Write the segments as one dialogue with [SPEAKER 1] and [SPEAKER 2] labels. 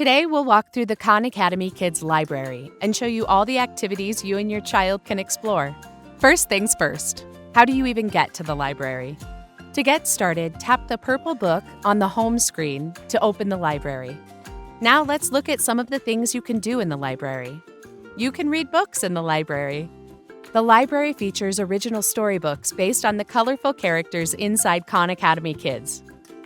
[SPEAKER 1] Today, we'll walk through the Khan Academy Kids Library and show you all the activities you and your child can explore. First things first, how do you even get to the library? To get started, tap the purple book on the home screen to open the library. Now let's look at some of the things you can do in the library. You can read books in the library. The library features original storybooks based on the colorful characters inside Khan Academy Kids,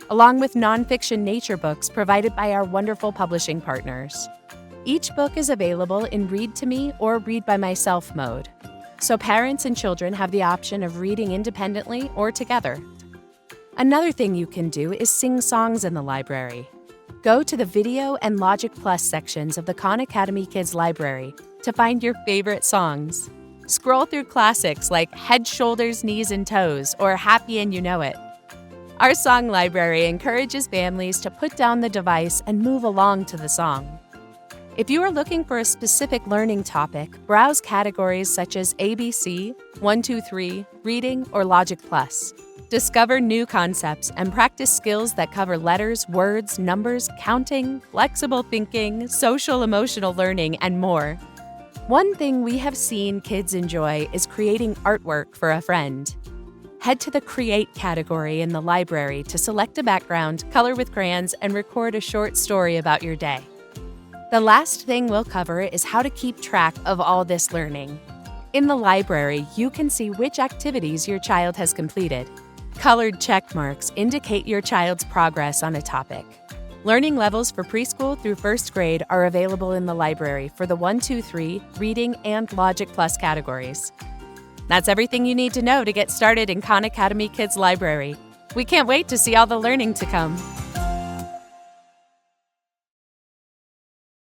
[SPEAKER 1] along with nonfiction nature books provided by our wonderful publishing partners. Each book is available in Read to Me or Read by Myself mode, so parents and children have the option of reading independently or together. Another thing you can do is sing songs in the library. Go to the Video and Logic Plus sections of the Khan Academy Kids Library to find your favorite songs. Scroll through classics like Head, Shoulders, Knees, and Toes or Happy and You Know It. Our song library encourages families to put down the device and move along to the song. If you are looking for a specific learning topic, browse categories such as ABC, 1, 2, 3, Reading, or Logic Plus. Discover new concepts and practice skills that cover letters, words, numbers, counting, flexible thinking, social-emotional learning, and more. One thing we have seen kids enjoy is creating artwork for a friend. Head to the Create category in the library to select a background, color with crayons, and record a short story about your day. The last thing we'll cover is how to keep track of all this learning. In the library, you can see which activities your child has completed. Colored check marks indicate your child's progress on a topic. Learning levels for preschool through first grade are available in the library for the 1, 2, 3, Reading, and Logic Plus categories. That's everything you need to know to get started in Khan Academy Kids Library. We can't wait to see all the learning to come.